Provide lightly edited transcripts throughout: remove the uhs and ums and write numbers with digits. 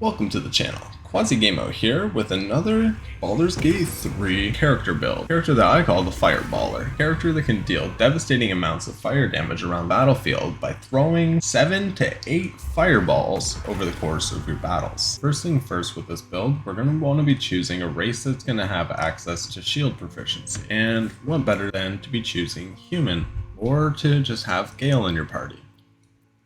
Welcome to the channel. QuasiGamo here with another Baldur's Gate 3 character build. Character that I call the Fireballer. Character that can deal devastating amounts of fire damage around the battlefield by throwing 7 to 8 fireballs over the course of your battles. First thing first with this build, we're going to want to be choosing a race that's going to have access to shield proficiency. And what better than to be choosing human or to just have Gale in your party.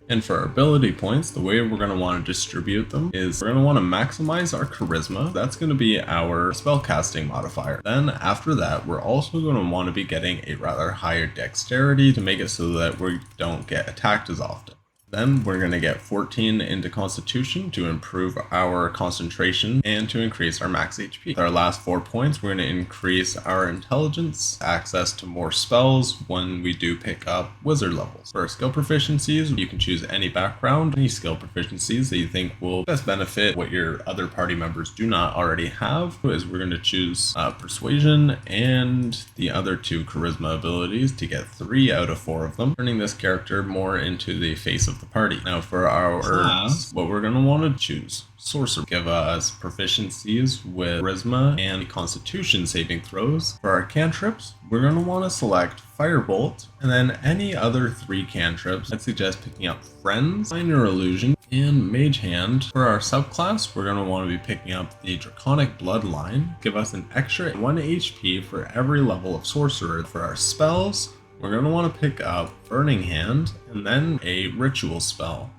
And for our ability points, the way we're going to want to distribute them is we're going to want to maximize our charisma. That's going to be our spellcasting modifier. Then after that, we're also going to want to be getting a rather higher dexterity to make it so that we don't get attacked as often. Then we're going to get 14 into Constitution to improve our concentration and to increase our max HP. With our last 4 points, we're going to increase our intelligence, access to more spells when we do pick up wizard levels. For our skill proficiencies, you can choose any background, any skill proficiencies that you think will best benefit what your other party members do not already have. Is we're going to choose Persuasion and the other 2 Charisma abilities to get 3 out of 4 of them, turning this character more into the face of the party. Now for our class, what we're going to want to choose Sorcerer. Give us proficiencies with Charisma and Constitution saving throws. For our cantrips, we're going to want to select Firebolt and then any other 3 cantrips. I'd suggest picking up Friends, Minor Illusion, and Mage Hand. For our subclass, we're going to want to be picking up the Draconic Bloodline. Give us an extra 1 HP for every level of Sorcerer. For our spells, we're going to want to pick up Burning Hand and then a ritual spell,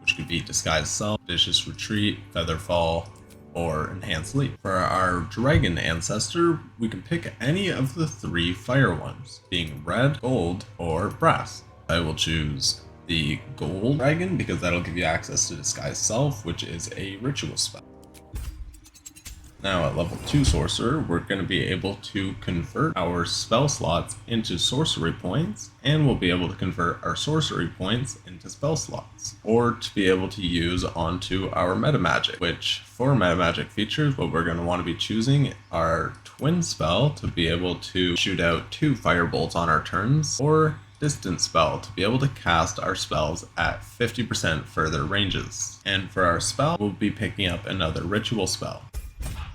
which could be Disguised Self, Vicious Retreat, Featherfall, or Enhanced Leap. For our Dragon Ancestor, we can pick any of the 3 fire ones, being red, gold, or brass. I will choose the Gold Dragon because that'll give you access to Disguised Self, which is a ritual spell. Now at level 2 Sorcerer, we're going to be able to convert our spell slots into sorcery points, and we'll be able to convert our sorcery points into spell slots, or to be able to use onto our metamagic, which for metamagic features, what we're going to want to be choosing are Twin Spell to be able to shoot out 2 firebolts on our turns, or Distance Spell to be able to cast our spells at 50% further ranges. And for our spell, we'll be picking up another ritual spell.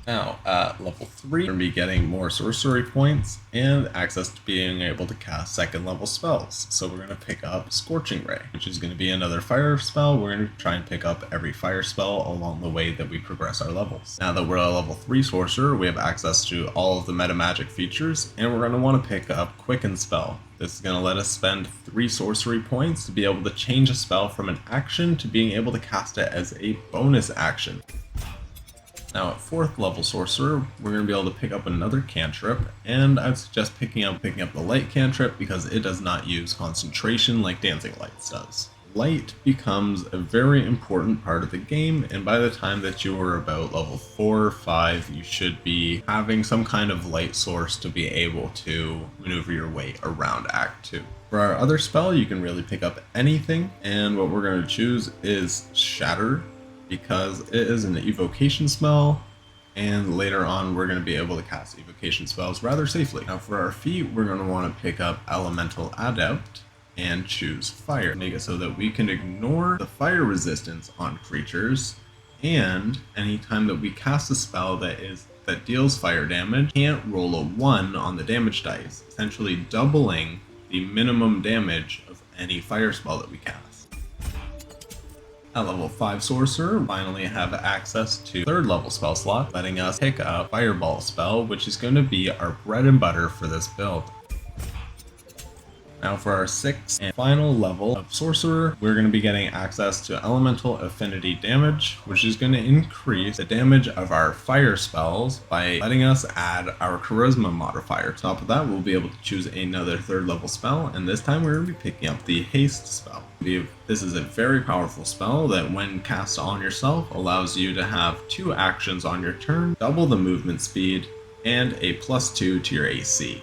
Now, at level 3, we're going to be getting more sorcery points and access to being able to cast 2nd level spells. So we're going to pick up Scorching Ray, which is going to be another fire spell. We're going to try and pick up every fire spell along the way that we progress our levels. Now that we're at level 3 Sorcerer, we have access to all of the metamagic features, and we're going to want to pick up Quicken Spell. This is going to let us spend 3 sorcery points to be able to change a spell from an action to being able to cast it as a bonus action. Now at 4th level Sorcerer, we're going to be able to pick up another cantrip, and I'd suggest picking up the Light cantrip because it does not use concentration like Dancing Lights does. Light becomes a very important part of the game, and by the time that you are about level 4 or 5, you should be having some kind of light source to be able to maneuver your way around Act 2. For our other spell, you can really pick up anything, and what we're going to choose is Shatter, because it is an evocation spell, and later on we're going to be able to cast evocation spells rather safely. Now for our feat, we're going to want to pick up Elemental Adept and choose Fire. Make it so that we can ignore the fire resistance on creatures, and anytime that we cast a spell that deals fire damage, can't roll a 1 on the damage dice, essentially doubling the minimum damage of any fire spell that we cast. At level 5 Sorcerer, finally have access to 3rd level spell slot, letting us pick up Fireball spell, which is going to be our bread and butter for this build. Now for our 6th and final level of Sorcerer, we're going to be getting access to Elemental Affinity damage, which is going to increase the damage of our fire spells by letting us add our Charisma modifier. On top of that, we'll be able to choose another 3rd level spell, and this time we're going to be picking up the Haste spell. This is a very powerful spell that when cast on yourself allows you to have 2 actions on your turn, double the movement speed, and a +2 to your AC.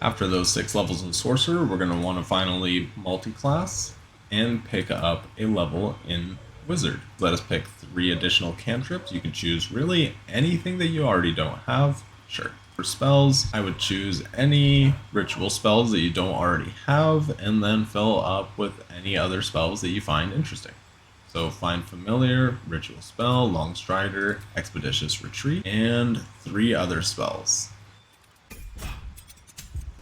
After those 6 levels in Sorcerer, we're going to want to finally multi-class and pick up a level in Wizard. Let us pick 3 additional cantrips. You can choose really anything that you already don't have. Sure. For spells, I would choose any ritual spells that you don't already have, and then fill up with any other spells that you find interesting. So Find Familiar, Ritual Spell, Long Strider, Expeditious Retreat, and 3 other spells.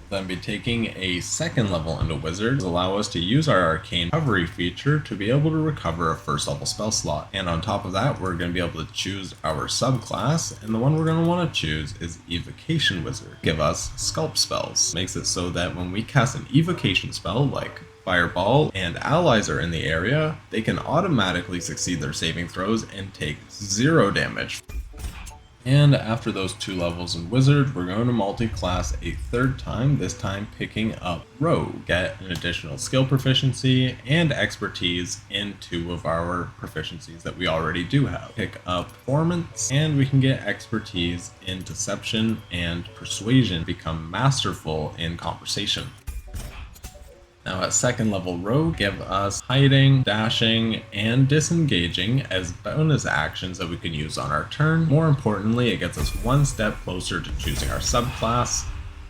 Then be taking a second level into Wizard to allow us to use our Arcane Recovery feature to be able to recover a first level spell slot. And on top of that, we're going to be able to choose our subclass, and the one we're going to want to choose is Evocation Wizard. Give us Sculpt spells. Makes it so that when we cast an evocation spell like Fireball and allies are in the area, they can automatically succeed their saving throws and take 0 damage. And after those 2 levels in Wizard, we're going to multi-class a 3rd time, this time picking up Rogue. Get an additional skill proficiency and expertise in 2 of our proficiencies that we already do have. Pick up Performance, and we can get expertise in Deception and Persuasion, become masterful in Conversation. Now at 2nd level Rogue, give us Hiding, Dashing, and Disengaging as bonus actions that we can use on our turn. More importantly, it gets us 1 step closer to choosing our subclass,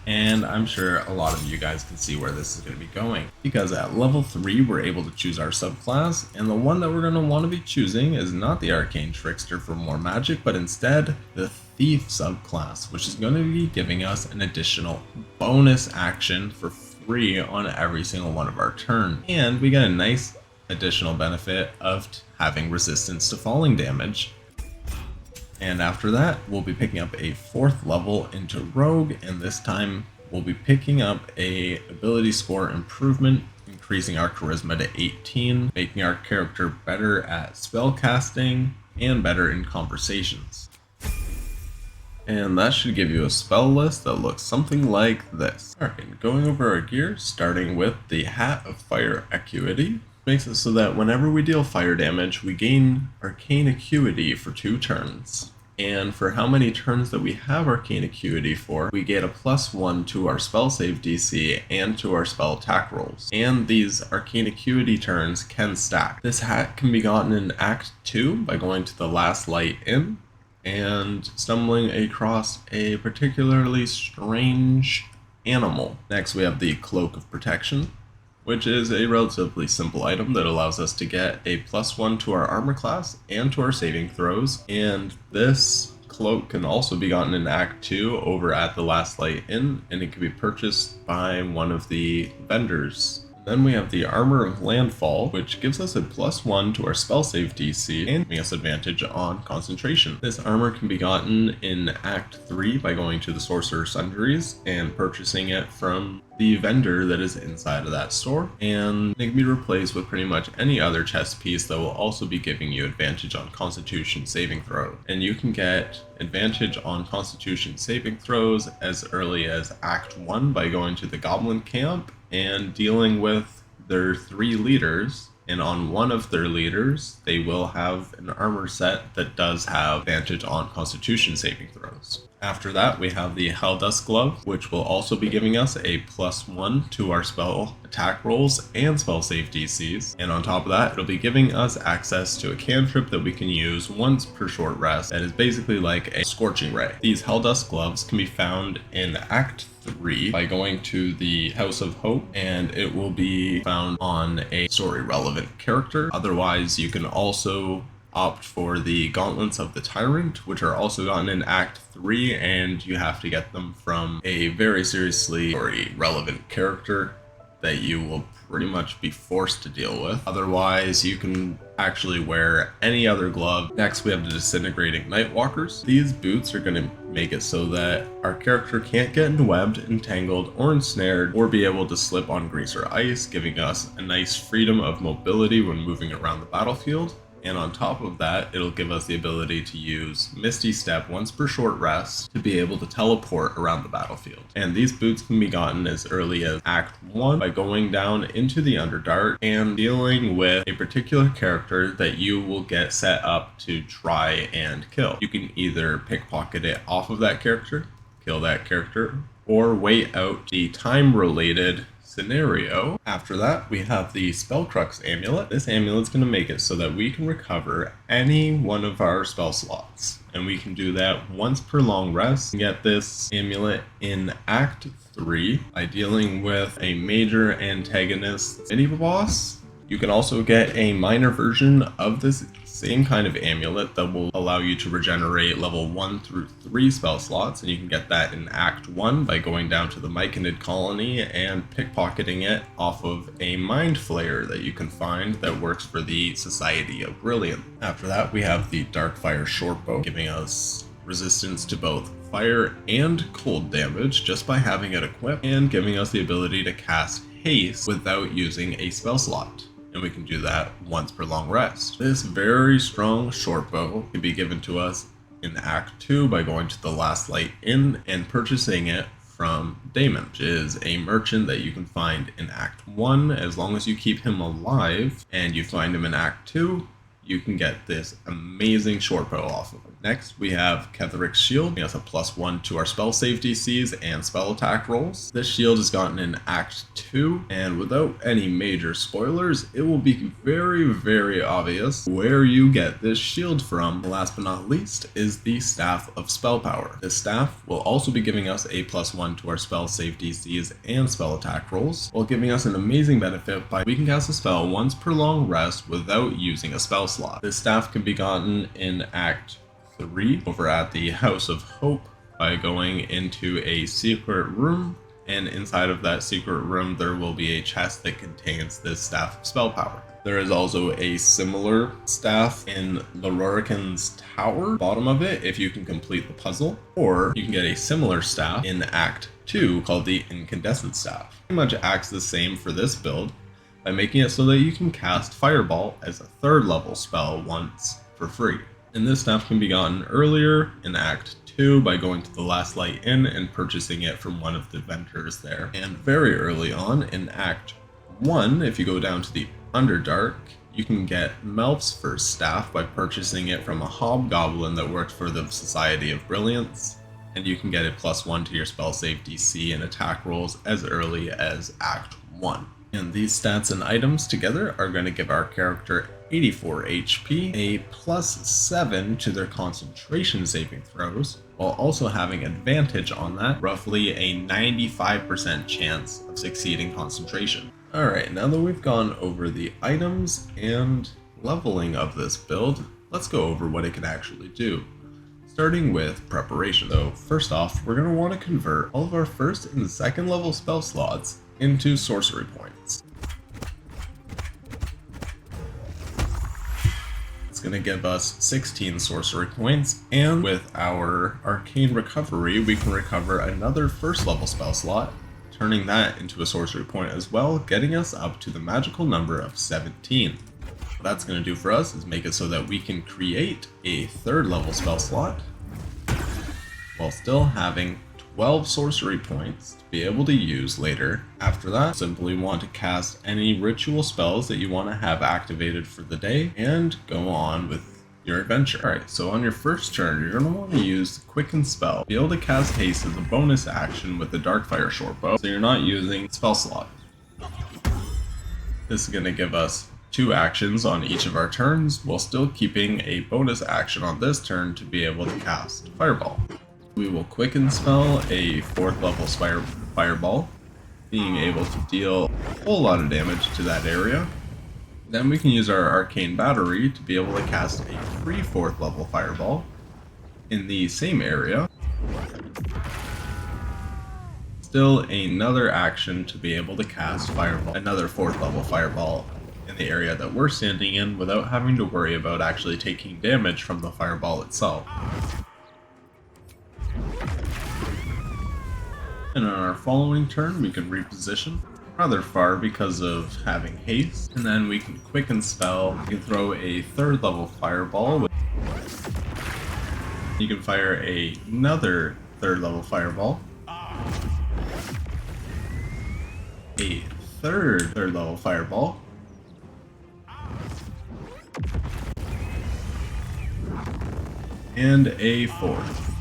and I'm sure a lot of you guys can see where this is going to be going. Because at level 3, we're able to choose our subclass, and the one that we're going to want to be choosing is not the Arcane Trickster for more magic, but instead the Thief subclass, which is going to be giving us an additional bonus action for free on every single one of our turns. And we get a nice additional benefit of having resistance to falling damage. And after that, we'll be picking up a 4th level into Rogue, and this time we'll be picking up a ability score improvement, increasing our charisma to 18, making our character better at spell casting and better in conversations. And that should give you a spell list that looks something like this. Alright, going over our gear, starting with the Hat of Fire Acuity. Makes it so that whenever we deal fire damage, we gain Arcane Acuity for 2 turns. And for how many turns that we have Arcane Acuity for, we get a +1 to our spell save DC and to our spell attack rolls. And these Arcane Acuity turns can stack. This hat can be gotten in Act 2 by going to the Last Light Inn and stumbling across a particularly strange animal. Next we have the Cloak of Protection, which is a relatively simple item that allows us to get a +1 to our armor class and to our saving throws. And this cloak can also be gotten in Act 2 over at the Last Light Inn, and it can be purchased by one of the vendors. Then we have the Armor of Landfall, which gives us a +1 to our spell save DC and giving us advantage on concentration. This armor can be gotten in Act 3 by going to the Sorcerer Sundries and purchasing it from the vendor that is inside of that store, and it can be replaced with pretty much any other chest piece that will also be giving you advantage on Constitution saving throw. And you can get advantage on Constitution saving throws as early as Act 1 by going to the Goblin Camp and dealing with their 3 leaders, and on one of their leaders they will have an armor set that does have advantage on Constitution saving throws. After that we have the Helldust Glove, which will also be giving us a +1 to our spell attack rolls and spell save DCs, and on top of that it'll be giving us access to a cantrip that we can use once per short rest that is basically like a Scorching Ray. These Helldust Gloves can be found in Act 3 by going to the House of Hope, and it will be found on a story relevant character. Otherwise you can also opt for the Gauntlets of the Tyrant, which are also gotten in Act 3, and you have to get them from a very seriously story relevant character that you will pretty much be forced to deal with. Otherwise, you can actually wear any other glove. Next, we have the Disintegrating Nightwalkers. These boots are going to make it so that our character can't get enwebbed, entangled, or ensnared, or be able to slip on grease or ice, giving us a nice freedom of mobility when moving around the battlefield. And on top of that, it'll give us the ability to use Misty Step once per short rest to be able to teleport around the battlefield. And these boots can be gotten as early as Act 1 by going down into the Underdark and dealing with a particular character that you will get set up to try and kill. You can either pickpocket it off of that character, kill that character, or wait out the time-related scenario. After that, we have the Spellcrux Amulet. This amulet's going to make it so that we can recover any one of our spell slots, and we can do that once per long rest. Get this amulet in Act 3 by dealing with a major antagonist mini boss You can also get a minor version of this same kind of amulet that will allow you to regenerate level 1 through 3 spell slots, and you can get that in Act 1 by going down to the Myconid colony and pickpocketing it off of a Mind Flayer that you can find that works for the Society of Brilliance. After that, we have the Darkfire Shortbow, giving us resistance to both fire and cold damage just by having it equipped, and giving us the ability to cast haste without using a spell slot. And we can do that once per long rest. This very strong shortbow can be given to us in Act 2 by going to the Last Light Inn and purchasing it from Damon, which is a merchant that you can find in Act 1. As long as you keep him alive and you find him in Act 2, you can get this amazing shortbow off of him. Next, we have Ketheric's Shield, giving us a +1 to our spell save DCs and spell attack rolls. This shield is gotten in Act 2, and without any major spoilers, it will be very obvious where you get this shield from. Last but not least is the Staff of Spell Power. This staff will also be giving us a +1 to our spell save DCs and spell attack rolls, while giving us an amazing benefit by we can cast a spell once per long rest without using a spell slot. This staff can be gotten in Act 3 over at the House of Hope by going into a secret room, and inside of that secret room there will be a chest that contains this Staff of Spell Power. There is also a similar staff in Lororican's Tower, bottom of it, if you can complete the puzzle, or you can get a similar staff in Act 2 called the Incandescent Staff. Pretty much acts the same for this build by making it so that you can cast Fireball as a 3rd level spell once for free. And this staff can be gotten earlier in Act 2 by going to the Last Light Inn and purchasing it from one of the vendors there. And very early on in Act 1, if you go down to the Underdark, you can get Melf's first staff by purchasing it from a hobgoblin that worked for the Society of Brilliance. And you can get a +1 to your spell save DC and attack rolls as early as Act 1. And these stats and items together are going to give our character 84 HP, a +7 to their concentration saving throws, while also having advantage on that, roughly a 95% chance of succeeding concentration. Alright, now that we've gone over the items and leveling of this build, let's go over what it can actually do. Starting with preparation. So first off, we're going to want to convert all of our 1st and 2nd level spell slots into sorcery points. It's going to give us 16 sorcery points, and with our arcane recovery we can recover another 1st level spell slot, turning that into a sorcery point as well, getting us up to the magical number of 17. What that's going to do for us is make it so that we can create a 3rd level spell slot while still having 12 sorcery points to be able to use later. After that, simply want to cast any ritual spells that you want to have activated for the day and go on with your adventure. Alright, so on your first turn, you're going to want to use Quicken Spell. Be able to cast haste as a bonus action with the Darkfire Shortbow, so you're not using spell slot. This is going to give us 2 actions on each of our turns, while still keeping a bonus action on this turn to be able to cast Fireball. We will Quicken Spell a 4th level Fireball, being able to deal a whole lot of damage to that area. Then we can use our Arcane Battery to be able to cast a free 4th level Fireball in the same area. Still another action to be able to cast Fireball, another 4th level Fireball in the area that we're standing in without having to worry about actually taking damage from the Fireball itself. And on our following turn, we can reposition rather far because of having haste, and then we can Quicken Spell. You can throw a 3rd level Fireball. You can fire another 3rd level Fireball, a third level Fireball, and a 4th.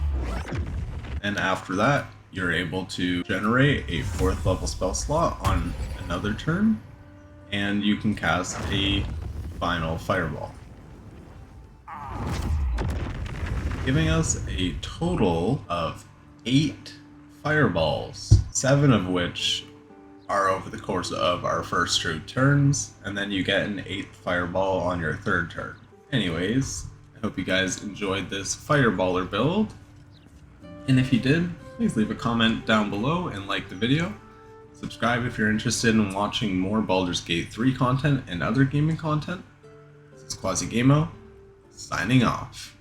And after that, you're able to generate a 4th level spell slot on another turn, and you can cast a final Fireball, giving us a total of 8 Fireballs, 7 of which are over the course of our first 2 turns, and then you get an 8th fireball on your 3rd turn. Anyways, I hope you guys enjoyed this fireballer build, and if you did, please leave a comment down below and like the video. Subscribe if you're interested in watching more Baldur's Gate 3 content and other gaming content. This is QuasiGamo, signing off.